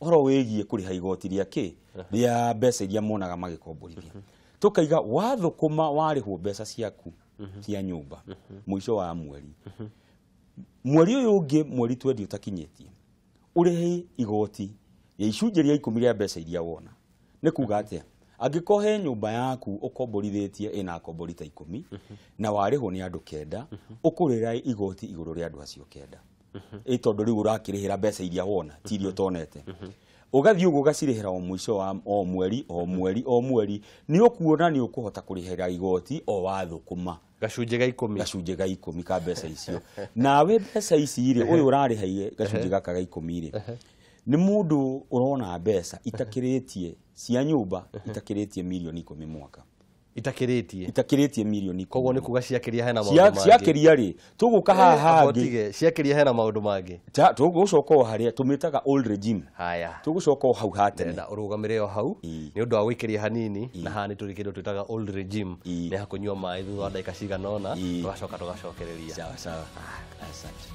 ũhoro wĩgiĩ kũrĩha igoti rĩake rĩa mbeca iria monaga magĩkomborithia. Tukaiga wathũkũma warĩhwo mbeca ciaku cia nyũmba mũico wa mweri. Mweri ũyũ ũngĩ mweri 20 utakinyĩtie ũrĩhe igoti ya icunjĩ rĩa 10 rĩa mbeca iria wona. Nĩ kuga atĩa? Angĩkohe nyũmba yaku ũkomborithĩtie ĩna komborita 10 na warĩhwo nĩ andũ 9 ũkũrĩra igoti igũrũ rĩa andũ acio 9. Tondũ rĩu ũrakĩrĩhĩra mbeca iria wona ti iria ũtonete. Ũgathiĩ ũguo ũgacirĩhĩra o mũico wa o mweri nĩ ũkuona nĩ ũkũhota kũrĩhĩra igoti o wathũkũma gacunjĩ ga 10 ka mbeca icio. Nawe mbeca ici rĩ ũyũ ũrarĩhaire gacunjĩ gaka ga 10 rĩ nĩ mũndũ ũrona mbeca itakĩrĩtie cia nyũmba itakĩrĩtie milioni 10 mwaka. Itakĩrĩtie milioni 10. Koguo nĩ kuga ciakĩria hena maũndũ mangĩ. Ciakĩria rĩ tũgũka haha hangĩ ciakĩria hena maũndũ mangĩ. Tũgũcoka o harĩa tũmĩtaga old regime. Haya. Tũgũcoka o hau hatene. Na ũrũgamĩre o hau nĩ ũndũ wa gwĩkĩria hanini na haha nĩ tũrĩ kĩndũ twĩtaga old regime. Nĩ hakũnyua maĩ thutha wa ndagĩka cigana ũna tũgacoka tũgacokereria. Sawa sawa. Asante.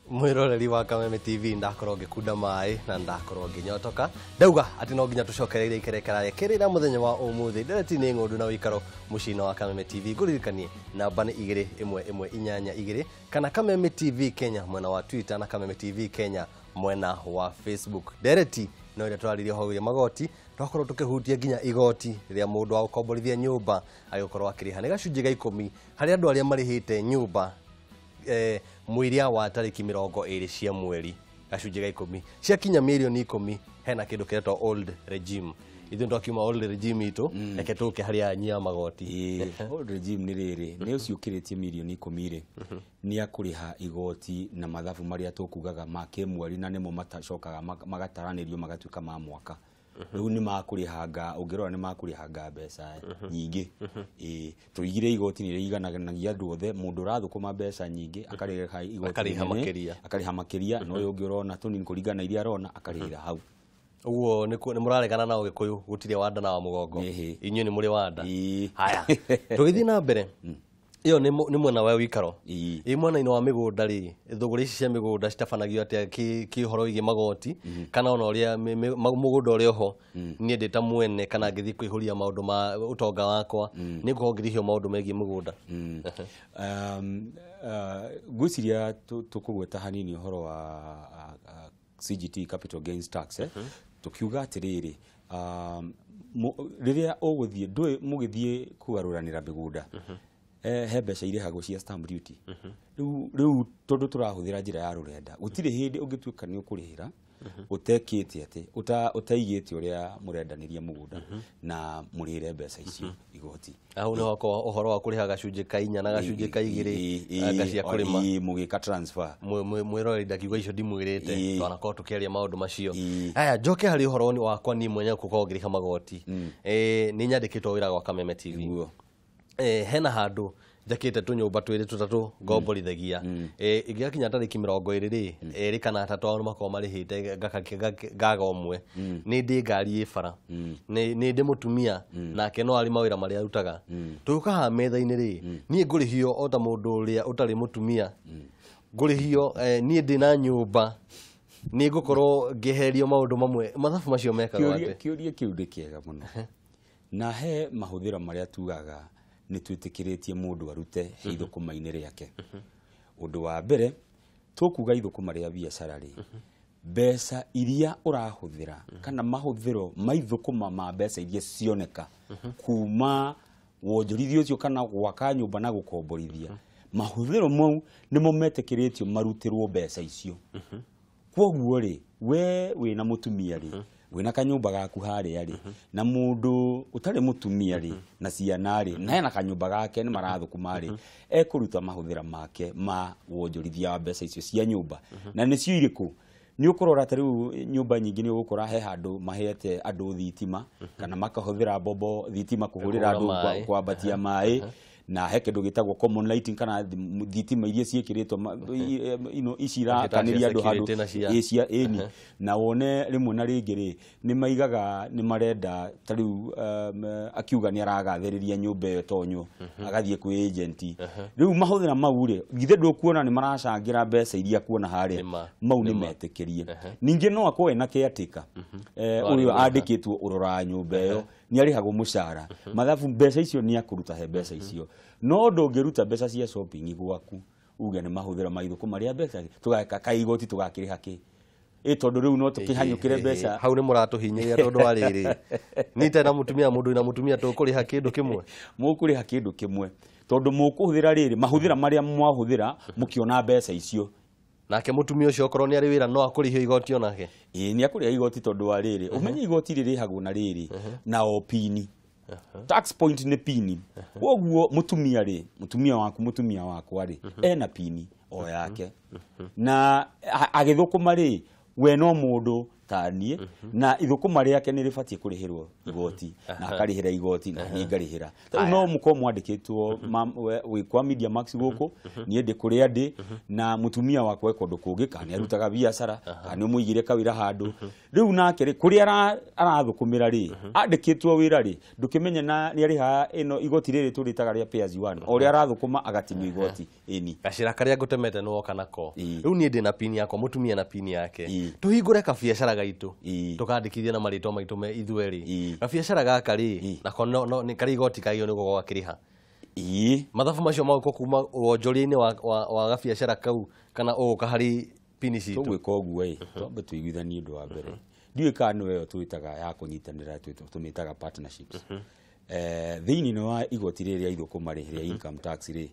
Mwiroreri wa Kameme TV ndakorwo ngikunda mai na ndakorwo nginyotoka ndauga ati no nginya tucokereire ikerekera rekirira muthenya wa umuthi ndereti ni ng'ondu na wikaro mucino wa Kameme TV nguririkanie namba ni 21182 kana Kameme TV Kenya mwena wa Twitter na Kameme TV Kenya mwena wa Facebook. Ndereti no ira twaririe ho gire magoti twakorwo tukihutia nginya igoti ria mundu wa gukomborithia nyumba agikorwo akiriha ni gacunjĩ ga 10 hari andu aria marihite nyumba mwiria wa tariki 20 cia mweri gacunjĩ ga 10 cia kinya milioni 10 hena kindu kiretwo old regime ithu ndo kiuma old regime itu reke tuke haria nyia magoti. Old regime ni riri ni uciukiritie milioni 10 ri ni akuriha igoti na mathabu maria tukugaga make mweri na nimo matacokaga magataranirio magatuika ma mwaka. Riu ni makurihanga ungirora ni makurihanga mbeca nyingi tuigire igoti ni rigananagia andu othe mundu rathukuma mbeca nyingi akariha igoti akariha makiria no uyu ungirona tunini kuringana iria arona akarihira hau. Uguo ni muraregana na Ugikuyu gutire wanda na wa mugongo inyuĩ ni muri wanda. Haya tugithii na mbere iyo ni mwena wa wikaro mwena-inĩ wa migunda ri thuguri ici cia migunda citabanagio atia kihoro igi magoti kana ona uria mugunda uri ho nie ndita mwene kana ngithi kwihuria maundu ma utonga wakwa ni nguhongirihio maundu megie mugunda. Gwiciria tukugweta hanini uhoro wa CGT capital gains tax tukiuga atiriri riria uguthie ndui mugithie kugaruranira migunda he mbeca irihagwo cia stamp duty riu tondu turahuthira njira ya rurenda gutire hindi ungituika ni ukurihira utekite ati utaigite uria murendaniria mugunda na murire mbeca icio igoti. Ahu ni wako uhoro wa kuriha gacunjĩ ka 4 na gacunjĩ ka 2 gacia kurima mugika transfer mwiroreri ndakiuga icio ndimwirite twanakorwo tukiaria maundu macio. Aya njoke hari uhoro wakwa ni mwenye gukorwo ngiriha magoti ni nyandikitwo wira gwa Kameme TV hena handu jakite tu nyumba twiri tutatu ngomborithagia igiakinya tariki 20 eri kana atatu ao makao marihite gaga umwe ni ndi ngari ibara ni ndi mutumia nake no ari mawira maria arutaga tuka ha metha-ini ri nie ngurihio ota mundu uria utari mutumia ngurihio nie ndi na nyumba ni ngukorwo ngiherio maundu mamwe mathabu macio mekaga ate kiuria kiu ndi kiega muno na he mahuthira maria tugaga ni twitikiretie mundu arute ithukuma-ini riake undu wa mbere tukuga ithukuma ria biacara ri mbeca iria urahuthira kana mahuthiro maithukuma ma mbeca iria cioneka kuma wonjorithio cio kana gwaka nyumba na gukomborithia mahuthiro mau nimo metikiretio marutirwo mbeca icio kwoguo ri we wina mutumia ri wina kanyumba gaku haria ri na mundu utari mutumia ri na ciana ri na hena kanyumba gake ni marathukuma ri ekuruta mahuthira make ma wonjorithia wa mbeca icio cia nyumba na nicio iriku ni ukurora tariu nyumba nyingi ni ugukora he handu mahete andu thitima kana makahuthira bobo thitima kuhurira andu kwambatia mai na he kindu gitagwo common lighting kana thitima iria ciekiritwo icira kaniria andu handu cia eni na wone rimwe na ringi ri ni maigaga ni marenda tariu akiuga ni aragathiriria nyumba iyo tonyo agathie kwi agent riu mahuthira mau ri githe ndukuona ni maracangira mbeca iria kuona haria mau ni metikirie ningi no akwe na caretaker uyu andikitwo urora nyumba iyo ni arihagwo mucara mathabu mbeca icio ni akuruta he mbeca icio no ndungiruta mbeca cia shopping gwaku uge ni mahuthira maithukuma ria mbeca tugaka kaigoti tugakiriha ki tondu riu no tukihanyukire mbeca hau ni muratuhinyiria tondu ariri nite na mutumia mundu na mutumia tukuriha kindu kimwe mukuriha kindu kimwe tondu mukuhuthira riri mahuthira maria mwahuthira mukiona mbeca icio nake mutumia ucio okorwo ni ari wira no akurihio igoti onake ni akuriha igoti tondu ariri umenye igoti ririhagwo na riri na opini tax point ni pini woguo mutumia waku ari ena pini o yake na agithukuma ri we no mundu tanie na ithukuma riake ni ribatie kurihirwo igoti na akarihira igoti na ni ngarihira no muko mwandikitwo we kwa Media Max guku ni ndi kuria ndi na mutumia wakwa ekondu kungi kana arutaga biacara kana muigire kawira handu riu nake ri kuria arathukumira ri andikitwo wira ri ndukimenya na ni ariha ino igoti riri turitaga ria pairs one o ria arathukuma agatimio igoti eni gacira karia ngutemete no kana ko riu ni ndi na pini yakwa mutumia na pini yake tuhingure ka biacara gaitu tukandikithia na marito maitu me ithueri na biacara gaka ri na kono ni kari igoti kaio ni gogo akiriha mathabu macio mauko kuma wonjori-ini wa gabiacara kau kana uka hari pini citu tugwika uguo twambe tuiguithanie ndu wa mbere ndiwe kana weyo twitaga ya kunyitanira tumitaga partnerships thiini no wa igoti riria ithukuma ria income tax ri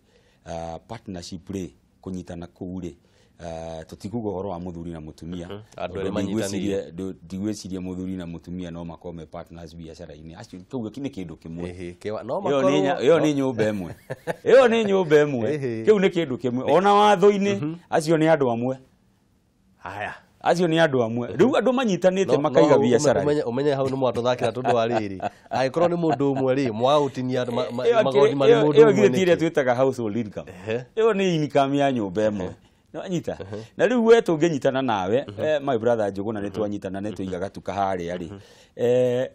partnership ri kunyitana kuu ri tutikuga horo wa muthuri na mutumia andu ere manyitanire ndigwiciria muthuri na mutumia no makome partners biacara-ini acio kuga kini kindu kimwe no makorwo iyo ni nyumba imwe kiu ni kindu kimwe ona watho-ini acio ni andu amwe haya acio ni andu amwe riu andu manyitanite makaiga biacara umenye hau ni mwatuthakira tondu ariri aikorwo ni mundu umwe ri mwautinia magoti mari mundu umwe iyo gitire twitaga household income iyo ni income ya nyumba imwe nyita na riu we tunginyitana nawe my brother Njuguna ni twanyitana ni tuigaga tukaharia ri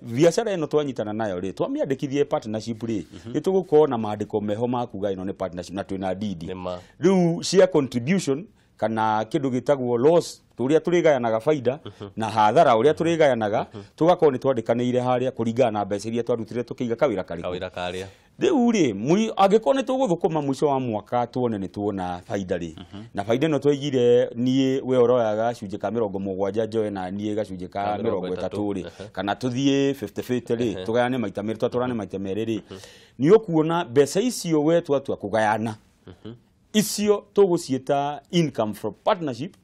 biacara ino twanyitana nayo ri twamiandikithie partnership ri nitugukorwo na maandiko meho makuga ino ni partnership na twina deed riu share contribution kana kindu gitagwo loss turia turigayanaga faida na hathara uria turigayanaga tugakorwo ni twandikanire haria kuringana na mbeca iria twarutire tukiiga kawira karia riu ri angikorwo ni tuguthukuma mwisho wa mwaka tuone ni tuona faida ri na faida no twaigire nie we oroyaga gacunjĩ ka 70 njoe na nie gacunjĩ ka 30 ri kana tuthie 50-50 ri tugayane maita meri twaturane maita meri ri ni ukuona mbeca icio we twatua kugayana icio tugucieta income from partnership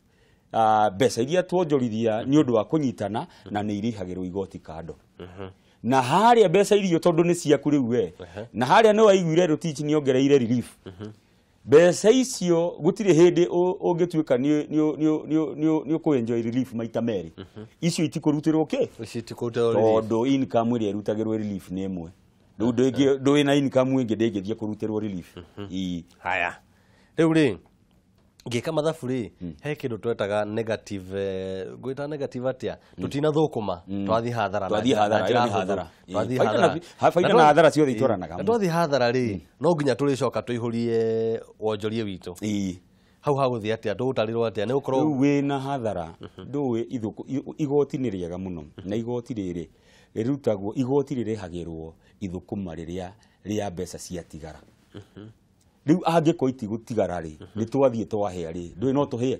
mbeca iria twonjorithia ni undu wa kunyitana na ni irihagirwo igoti kando na haria mbeca irio tondu ni ciaku riu we na haria no waiguire rutich ni ongereire relief mbeca icio gutire hindi ungituika ni ukuenjoy relief maita meri icio itikurutirwo ki tondu income iria irutagirwo relief ni imwe ndå na income ingä ndängäthie kå rutä relief. Haya rä u rä ngä ka mathabu rä he kä ndå twetaga negative gwä negative atä a tå tinathå kå ma twathiĩ hathara baida na hathara ciothe itwaranaga twathiĩ hathara rĩ no nginya tå rä coka tå ihårie wonjoria witå hau hagũthiĩ atĩa tũgũtarĩrwo atĩa nĩ ũkorwo rĩu wĩna hathara ndũĩ igoti nĩ rĩega mũno na igoti rĩrĩ rĩrutagwo igoti rĩrĩhagĩrwo ithũkũma rĩrĩa mbeca ciatigara rĩu angĩkorwo itigũtigara rĩ nĩ twathiĩ twahĩa rĩ ndũĩ no tũhĩe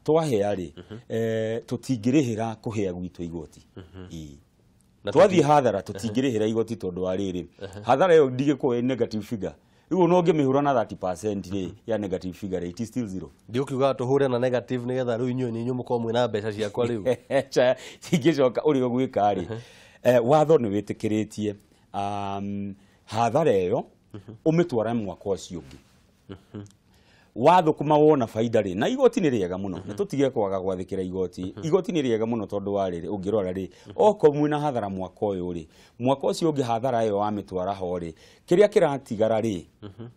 twahĩa rĩ tũtingĩrĩhĩra kũhĩa gwitũ igoti twathiĩ hathara tũtingĩrĩhĩra igoti tondũ wa rĩrĩ hathara ĩyo ndingĩkorwo negative figure rĩu no ngĩmĩhũra na 30% rĩ ya negative figure it is still zero ndĩũkiuga tũhũre na negative nĩgetha rĩu inyuĩ nĩ inyuĩ mũkorwo mwĩna mbeca ciakwa rĩu ingĩcoka ũrĩa ũgwĩka rĩ watho nĩ wĩtĩkĩrĩtie hathara ĩyo ũmĩtwara mwaka ũcio ũngĩ wathũkũma wona baida rĩ na igoti nĩ rĩega mũno nĩ tũtige kwaga gwathĩkĩra igoti nĩ rĩega mũno tondũ wa rĩrĩ ũngĩrora rĩ okorwo mwĩna hathara mwaka ũyũ rĩ mwaka ũcio ũngĩ hathara ĩyo wamĩtwara ho rĩ kĩrĩa kĩratigara rĩ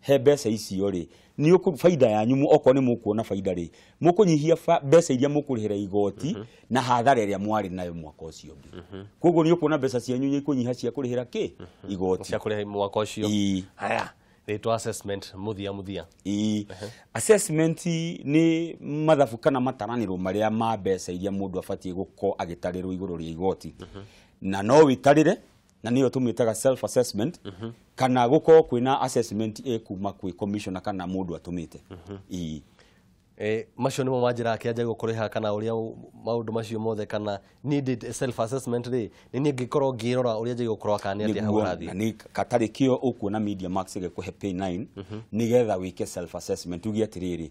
he mbeca icio rĩ nĩ baida yanyu okorwo nĩ mũkuona baida rĩ mũkũnyihia mbeca iria mũkũrĩhĩra igoti na hathara ĩrĩa mwarĩ nayo mwaka ũcio ũngĩ koguo nĩ ũkuona mbeca cianyu nĩ ikũnyiha cia kũrĩhĩra kĩ igoti cia kũrĩha mwaka ũcio haya rĩtwa assessment muthia assessment nĩ mathabu kana mataranĩro marĩa ma mbeca iria mũndũ abatiĩ gũkorwo agĩtarĩrwo igũrũ rĩa igoti na no wĩtarĩre na nĩyo tũmĩtaga self assessment kana gũkorwo kwĩna assessment kuma kwĩ commissioner kana mũndũ atũmĩte macio nĩmo manjĩra kĩanja gũkũrĩha kana ũrĩa maũndũ macio mothe kana needed self assessment rĩ nĩ niĩ ngĩkorwo ngĩrora ũrĩa njagĩrĩirwo gũkorwo kana nĩ atĩa hau hathiĩ na nĩ katarĩ kĩo ũkuona Media Max ĩgĩkũhe Pay9 nĩgetha wĩke self assessment tuge atĩrĩrĩ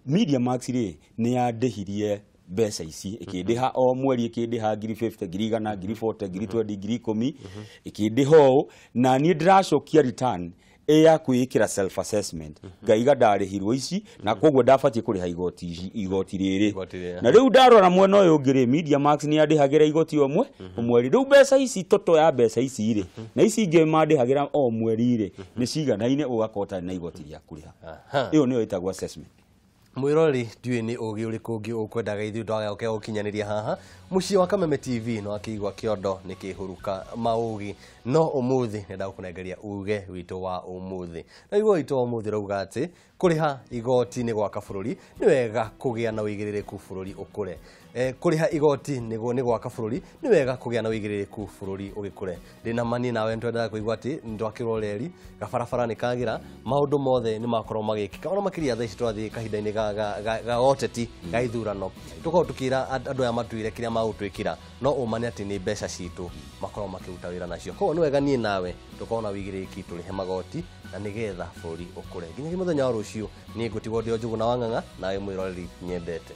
Media Max rĩ nĩ yandĩhirie mbeca ici ĩkĩndĩha o mweri ĩkĩndĩha 50,000 100,000 40,000 20,000 10,000 ĩkĩndĩha ũũ na niĩ ndĩracokia return ya kwĩkĩra self assessment ngaiga ndarĩhirwo ici na koguo ndabatiĩ kũrĩha igoti rĩrĩ na rĩu ndarora mwena ũyũ ũngĩ rĩ Media Max nĩ yandĩhagĩra igoti o mweri rĩu mbeca ici toto ya mbeca ici rĩ na ici ingĩ mandĩhagĩra o mweri rĩ nĩ ciganaine ũgakota na igoti rĩa kũrĩha ĩyo nĩyo ĩtagwo assessment mwirori ndiũĩ nĩ ũgĩ ũrĩkũ ũngĩ ũkwendaga ithuĩ twagĩũka gũkinyanĩria haha mũciĩ wa Kameme TV no akĩigua kĩondo nĩ kĩhuruka maũgĩ no ũmũthĩ nĩ ndagũkũnengeria uge witũ wa ũmũthĩ na igua witũ wa ũmũthĩ rauga atĩ kũrĩha igoti nĩ gwaka bũrũri nĩ wega kũgĩa na ũigĩrĩrĩku bũrũri ũkũre kũrĩha igoti nĩ gwaka bũrũri nĩ wega kũgĩa na ũigĩrĩrĩku bũrũri ũgĩkũre ndĩna mani nawe nĩtwendaga kũigua atĩ nĩtwakĩrwo reri gabarabara nĩ kagĩra maũndũ mothe nĩ makorwo magĩkĩka ona makĩria thaa ici twathiĩ kahinda-inĩ ga oteti ga ithurano tũkorwo tũkĩra andũ aya matuire kĩrĩa magũtwĩkĩra no ũmane atĩ nĩ mbeca citũ makorwo makĩruta wĩra nacio koguo nĩ wega niĩ nawe tũkorwo na ũigĩrĩrĩki tũrĩhe magoti na nĩgetha bũrũri ũkũre nginyagia mũthenya wa rũciũ niĩ ngũtigwo ndĩ o Njũgũna wa Ng'ang'a nawe mwĩroreri nyendete